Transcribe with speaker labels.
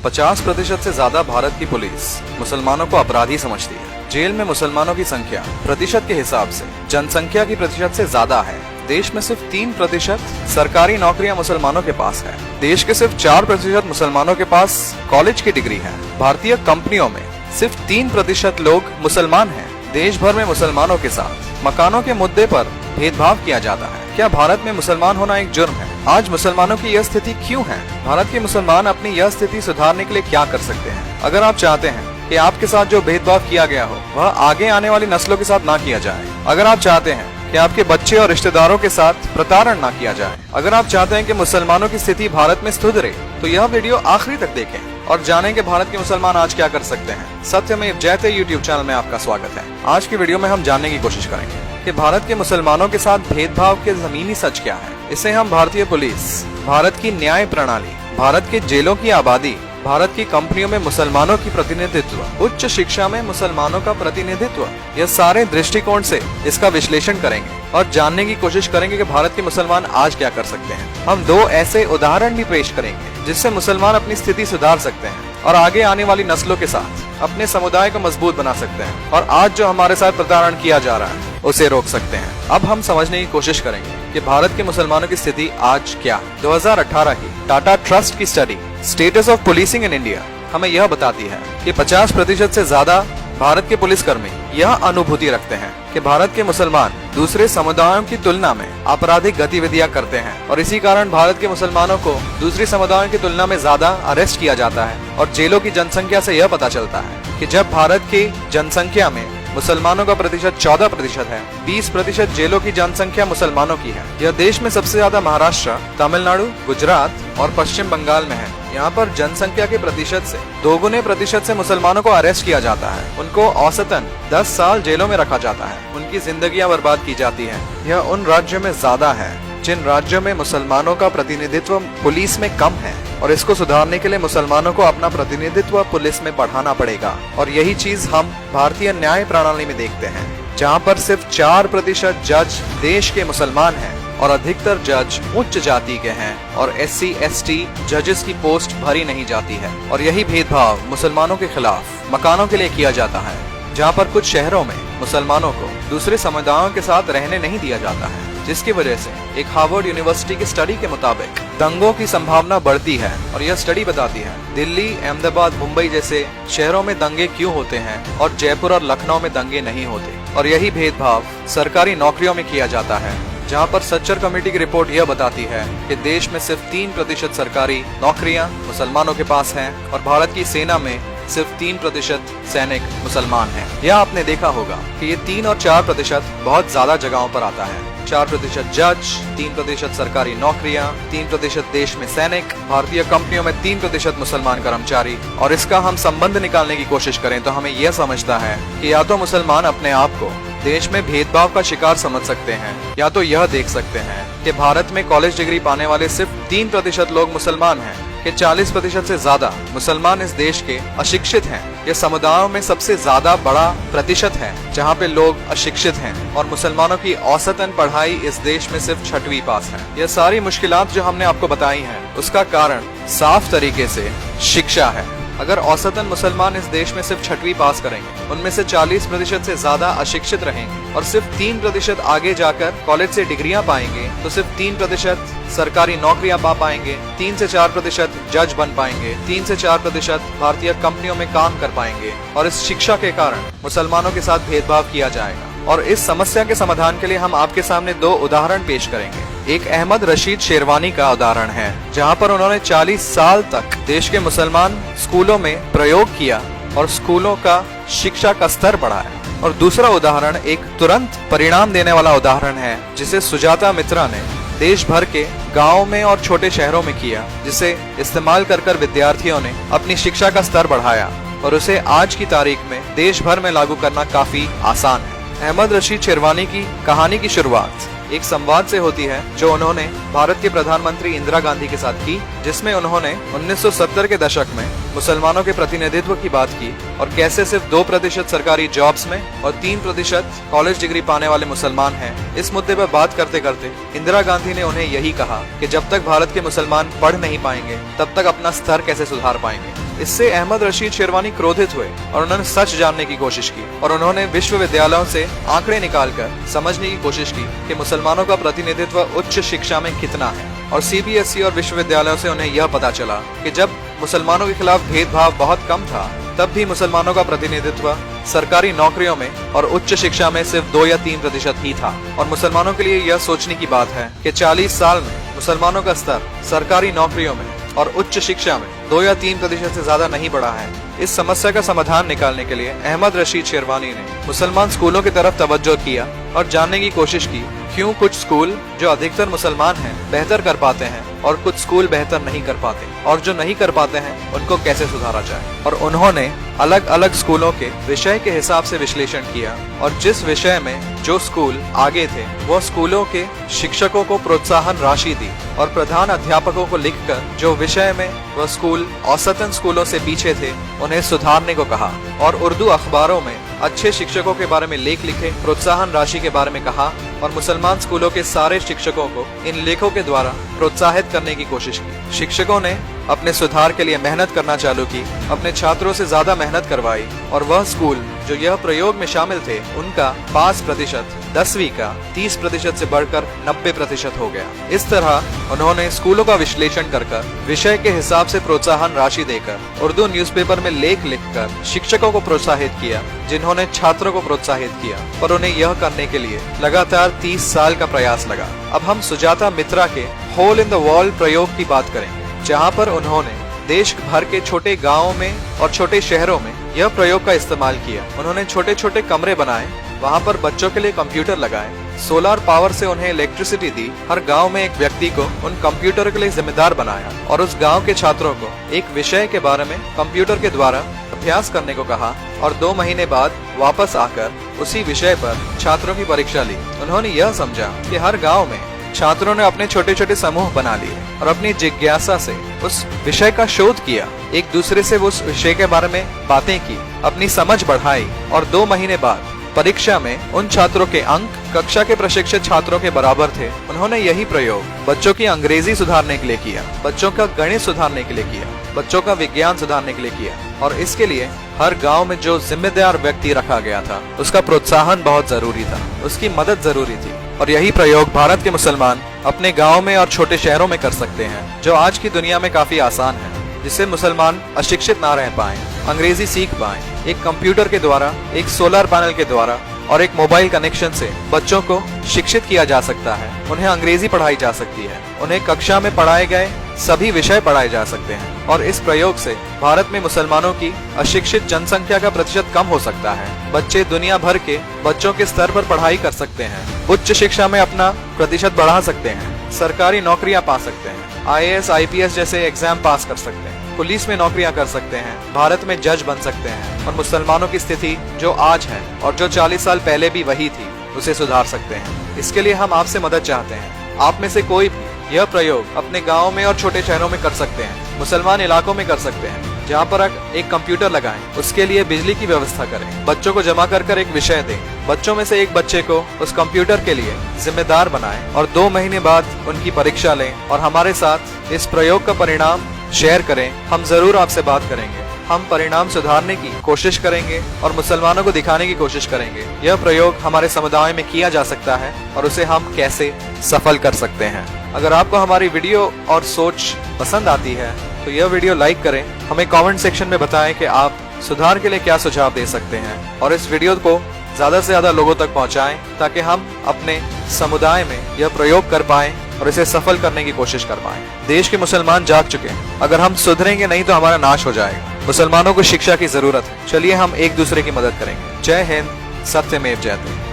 Speaker 1: 50% से ज्यादा भारत की पुलिस मुसलमानों को अपराधी समझती है। जेल में मुसलमानों की संख्या प्रतिशत के हिसाब से जनसंख्या की प्रतिशत से ज्यादा है। देश में सिर्फ 3% सरकारी नौकरियां मुसलमानों के पास है। देश के सिर्फ 4% मुसलमानों के पास कॉलेज की डिग्री है। भारतीय कंपनियों में सिर्फ 3% लोग मुसलमान हैं। देश भर में मुसलमानों के साथ मकानों के मुद्दे पर भेदभाव किया जाता है। क्या भारत में मुसलमान होना एक जुर्म है? आज मुसलमानों की यह स्थिति क्यों है? भारत के मुसलमान अपनी यह स्थिति सुधारने के लिए क्या कर सकते हैं? अगर आप चाहते हैं कि आपके साथ जो भेदभाव किया गया हो वह आगे आने वाली नस्लों के साथ ना किया जाए, अगर आप चाहते हैं कि आपके बच्चे और रिश्तेदारों के साथ प्रताड़ना ना किया जाए, अगर आप चाहते हैं कि मुसलमानों की स्थिति भारत में सुधरे, तो यह वीडियो आखिरी तक देखें और जानें कि भारत के मुसलमान आज क्या कर सकते हैं। सत्यमेव जयते यूट्यूब चैनल में आपका स्वागत है। आज की वीडियो में हम जानने की कोशिश करेंगे कि भारत के मुसलमानों के साथ भेदभाव के जमीनी सच क्या है। इसे हम भारतीय पुलिस, भारत की न्याय प्रणाली, भारत के जेलों की आबादी, भारत की कंपनियों में मुसलमानों की प्रतिनिधित्व, उच्च शिक्षा में मुसलमानों का प्रतिनिधित्व, यह सारे दृष्टिकोण से इसका विश्लेषण करेंगे और जानने की कोशिश करेंगे कि भारत के मुसलमान आज क्या कर सकते हैं। हम 2 ऐसे उदाहरण भी पेश करेंगे जिससे मुसलमान अपनी स्थिति सुधार सकते हैं और आगे आने वाली नस्लों के साथ अपने समुदाय को मजबूत बना सकते हैं और आज जो हमारे साथ प्रताड़ना किया जा रहा है उसे रोक सकते हैं। अब हम समझने की कोशिश करेंगे कि भारत के मुसलमानों की स्थिति आज क्या है। 2018 की टाटा ट्रस्ट की study status of policing in India हमें यह बताती है कि 50% से ज्यादा भारत के पुलिसकर्मी यह अनुभूति रखते हैं कि भारत के मुसलमान दूसरे समुदायों की तुलना में आपराधिक गतिविधियां करते हैं और इसी कारण भारत के मुसलमानों को दूसरी समुदायों की तुलना में ज्यादा अरेस्ट किया जाता है। और जेलों की जनसंख्या से यह पता चलता है कि जब भारत की जनसंख्या में मुसलमानों का प्रतिशत 14% है, 20% जेलों की जनसंख्या मुसलमानों की है। यह देश में सबसे ज्यादा महाराष्ट्र, तमिलनाडु, गुजरात और पश्चिम बंगाल में है। यहाँ पर जनसंख्या के प्रतिशत से 2 प्रतिशत से मुसलमानों को अरेस्ट किया जाता है। उनको औसतन 10 साल जेलों में रखा जाता है। उनकी जिंदगियां बर्बाद की जाती है। यह उन राज्यों में ज्यादा है जिन राज्यों में मुसलमानों का प्रतिनिधित्व पुलिस में कम है और इसको सुधारने के लिए मुसलमानों को अपना प्रतिनिधित्व पुलिस में बढ़ाना पड़ेगा। और यही चीज हम भारतीय न्याय प्रणाली में देखते हैं, जहाँ पर सिर्फ 4% जज देश के मुसलमान हैं और अधिकतर जज उच्च जाति के हैं और SC ST जजेस की पोस्ट भरी नहीं जाती है। और यही भेदभाव मुसलमानों के खिलाफ मकानों के लिए किया जाता है, जहाँ पर कुछ शहरों में मुसलमानों को दूसरे समुदायों के साथ रहने नहीं दिया जाता है, जिसकी वजह से एक हार्वर्ड यूनिवर्सिटी की स्टडी के मुताबिक दंगों की संभावना बढ़ती है। और यह स्टडी बताती है दिल्ली, अहमदाबाद, मुंबई जैसे शहरों में दंगे क्यों होते हैं और जयपुर और लखनऊ में दंगे नहीं होते। और यही भेदभाव सरकारी नौकरियों में किया जाता है, जहां पर सच्चर कमेटी की रिपोर्ट यह बताती है कि देश में सिर्फ 3% सरकारी नौकरियां मुसलमानों के पास हैं और भारत की सेना में सिर्फ 3% सैनिक मुसलमान हैं। यह आपने देखा होगा कि ये 3 और 4% बहुत ज्यादा जगहों पर आता है। 4% जज, 3% सरकारी नौकरियां, 3% देश में सैनिक, भारतीय कंपनियों में 3% मुसलमान कर्मचारी। और इसका हम संबंध निकालने की कोशिश करें तो हमें यह समझता है कि या तो मुसलमान अपने आप को देश में भेदभाव का शिकार समझ सकते हैं, या तो यह देख सकते हैं कि भारत में कॉलेज डिग्री पाने वाले सिर्फ 3% लोग मुसलमान हैं, कि 40% से ज्यादा मुसलमान इस देश के अशिक्षित हैं। यह समुदायों में सबसे ज्यादा बड़ा प्रतिशत है जहां पे लोग अशिक्षित हैं और मुसलमानों की औसतन पढ़ाई इस देश में सिर्फ 6वीं पास है। यह सारी मुश्किलात जो हमने आपको बताई हैं उसका कारण साफ तरीके से शिक्षा है। अगर औसतन मुसलमान इस देश में सिर्फ 6वीं पास करेंगे, उनमें से 40% से ज्यादा अशिक्षित रहेंगे और सिर्फ 3% आगे जाकर कॉलेज से डिग्रियां पाएंगे, तो सिर्फ 3% सरकारी नौकरियां पा पाएंगे, 3 से 4% जज बन पाएंगे, 3 से 4% भारतीय कंपनियों में काम कर पाएंगे। और इस शिक्षा के कारण मुसलमानों के साथ भेदभाव किया जाएगा। और इस समस्या के समाधान के लिए हम आपके सामने 2 उदाहरण पेश करेंगे। एक अहमद रशीद शेरवानी का उदाहरण है, जहां पर उन्होंने 40 साल तक देश के मुसलमान स्कूलों में प्रयोग किया और स्कूलों का शिक्षा का स्तर बढ़ाया। और दूसरा उदाहरण एक तुरंत परिणाम देने वाला उदाहरण है, जिसे सुजाता मित्रा ने देश भर के गाँव में और छोटे शहरों में किया, जिसे इस्तेमाल कर विद्यार्थियों ने अपनी शिक्षा का स्तर बढ़ाया और उसे आज की तारीख में देश भर में लागू करना काफी आसान है। अहमद रशीद शेरवानी की कहानी की शुरुआत एक संवाद से होती है जो उन्होंने भारत के प्रधानमंत्री इंदिरा गांधी के साथ की, जिसमें उन्होंने 1970 के दशक में मुसलमानों के प्रतिनिधित्व की बात की और कैसे सिर्फ 2% सरकारी जॉब्स में और 3% कॉलेज डिग्री पाने वाले मुसलमान हैं। इस मुद्दे पर बात करते करते इंदिरा गांधी ने उन्हें यही कहा कि जब तक भारत के मुसलमान पढ़ नहीं पाएंगे तब तक अपना स्तर कैसे सुधार पाएंगे। इससे अहमद रशीद शेरवानी क्रोधित हुए और उन्होंने सच जानने की कोशिश की और उन्होंने विश्वविद्यालयों से आंकड़े निकालकर समझने की कोशिश की कि मुसलमानों का प्रतिनिधित्व उच्च शिक्षा में कितना है। और सीबीएसई और विश्वविद्यालयों से उन्हें यह पता चला कि जब मुसलमानों के खिलाफ भेदभाव बहुत कम था तब भी मुसलमानों का प्रतिनिधित्व सरकारी नौकरियों में और उच्च शिक्षा में सिर्फ 2 या 3% ही था। और मुसलमानों के लिए यह सोचने की बात है कि 40 साल में मुसलमानों का स्तर सरकारी नौकरियों में और उच्च शिक्षा में 2 या 3% से ज्यादा नहीं बढ़ा है। इस समस्या का समाधान निकालने के लिए अहमद रशीद शेरवानी ने मुसलमान स्कूलों की तरफ तवज्जो किया और जानने की कोशिश की क्यों कुछ स्कूल जो अधिकतर मुसलमान हैं बेहतर कर पाते हैं और कुछ स्कूल बेहतर नहीं कर पाते, और जो नहीं कर पाते हैं उनको कैसे सुधारा जाए। और उन्होंने अलग अलग स्कूलों के विषय के हिसाब से विश्लेषण किया और जिस विषय में जो स्कूल आगे थे वो स्कूलों के शिक्षकों को प्रोत्साहन राशि दी और प्रधान अध्यापकों को लिखकर जो विषय में वह स्कूल औसतन स्कूलों से पीछे थे उन्हें सुधारने को कहा। और उर्दू अखबारों में अच्छे शिक्षकों के बारे में लेख लिखे, प्रोत्साहन राशि के बारे में कहा और मुसलमान स्कूलों के सारे शिक्षकों को इन लेखों के द्वारा प्रोत्साहित करने की कोशिश की। शिक्षकों ने अपने सुधार के लिए मेहनत करना चालू की, अपने छात्रों से ज्यादा मेहनत करवाई और वह स्कूल जो यह प्रयोग में शामिल थे उनका पास प्रतिशत 10वीं का 30% से बढ़कर 90% हो गया। इस तरह उन्होंने स्कूलों का विश्लेषण कर विषय के हिसाब से प्रोत्साहन राशि देकर उर्दू न्यूज़पेपर में लेख लिखकर शिक्षकों को प्रोत्साहित किया, जिन्होंने छात्रों को प्रोत्साहित किया। पर उन्हें यह करने के लिए लगातार 30 साल का प्रयास लगा। अब हम सुजाता मित्रा के होल इन द वॉल प्रयोग की बात करेंगे, जहाँ पर उन्होंने देश भर के छोटे गांवों में और छोटे शहरों में यह प्रयोग का इस्तेमाल किया। उन्होंने छोटे छोटे कमरे बनाए, वहाँ पर बच्चों के लिए कंप्यूटर लगाए, सोलर पावर से उन्हें इलेक्ट्रिसिटी दी, हर गांव में एक व्यक्ति को उन कंप्यूटर के लिए जिम्मेदार बनाया और उस गांव के छात्रों को एक विषय के बारे में कंप्यूटर के द्वारा अभ्यास करने को कहा और 2 महीने बाद वापस आकर उसी विषय पर छात्रों की परीक्षा ली। उन्होंने यह समझा कि हर गाँव में छात्रों ने अपने छोटे छोटे समूह बना लिए और अपनी जिज्ञासा से उस विषय का शोध किया, एक दूसरे से उस विषय के बारे में बातें की, अपनी समझ बढ़ाई और 2 महीने बाद परीक्षा में उन छात्रों के अंक कक्षा के प्रशिक्षित छात्रों के बराबर थे। उन्होंने यही प्रयोग बच्चों की अंग्रेजी सुधारने के लिए किया, बच्चों का गणित सुधारने के लिए किया, बच्चों का विज्ञान सुधारने के लिए किया और इसके लिए हर गांव में जो जिम्मेदार व्यक्ति रखा गया था उसका प्रोत्साहन बहुत जरूरी था, उसकी मदद जरूरी थी। और यही प्रयोग भारत के मुसलमान अपने गाँव में और छोटे शहरों में कर सकते हैं, जो आज की दुनिया में काफी आसान है, जिससे मुसलमान अशिक्षित ना रह पाए, अंग्रेजी सीख पाए। एक कंप्यूटर के द्वारा, एक सोलर पैनल के द्वारा और एक मोबाइल कनेक्शन से बच्चों को शिक्षित किया जा सकता है, उन्हें अंग्रेजी पढ़ाई जा सकती है, उन्हें कक्षा में पढ़ाए गए सभी विषय पढ़ाए जा सकते हैं। और इस प्रयोग से भारत में मुसलमानों की अशिक्षित जनसंख्या का प्रतिशत कम हो सकता है। बच्चे दुनिया भर के बच्चों के स्तर पर पढ़ाई कर सकते हैं, उच्च शिक्षा में अपना प्रतिशत बढ़ा सकते हैं, सरकारी नौकरियां पा सकते हैं, IAS IPS जैसे एग्जाम पास कर सकते हैं, पुलिस में नौकरियां कर सकते हैं, भारत में जज बन सकते हैं और मुसलमानों की स्थिति जो आज है और जो 40 साल पहले भी वही थी उसे सुधार सकते हैं। इसके लिए हम आपसे मदद चाहते हैं। आप में से कोई भी यह प्रयोग अपने गाँव में और छोटे शहरों में कर सकते हैं, मुसलमान इलाकों में कर सकते हैं, जहाँ पर एक कंप्यूटर लगाएं, उसके लिए बिजली की व्यवस्था करें, बच्चों को जमा कर एक विषय दें, बच्चों में से एक बच्चे को उस कंप्यूटर के लिए जिम्मेदार बनाएं और 2 महीने बाद उनकी परीक्षा लें और हमारे साथ इस प्रयोग का परिणाम शेयर करें। हम जरूर आपसे बात करेंगे, हम परिणाम सुधारने की कोशिश करेंगे और मुसलमानों को दिखाने की कोशिश करेंगे यह प्रयोग हमारे समुदाय में किया जा सकता है और उसे हम कैसे सफल कर सकते हैं। अगर आपको हमारी वीडियो और सोच पसंद आती है तो यह वीडियो लाइक करें, हमें कमेंट सेक्शन में बताएं कि आप सुधार के लिए क्या सुझाव दे सकते हैं और इस वीडियो को ज्यादा से ज्यादा लोगों तक पहुंचाएं ताकि हम अपने समुदाय में यह प्रयोग कर पाएं और इसे सफल करने की कोशिश कर पाएं। देश के मुसलमान जाग चुके हैं, अगर हम सुधरेंगे नहीं तो हमारा नाश हो जाएगा। मुसलमानों को शिक्षा की जरूरत है, चलिए हम एक दूसरे की मदद करेंगे। जय हिंद, सत्यमेव जयते।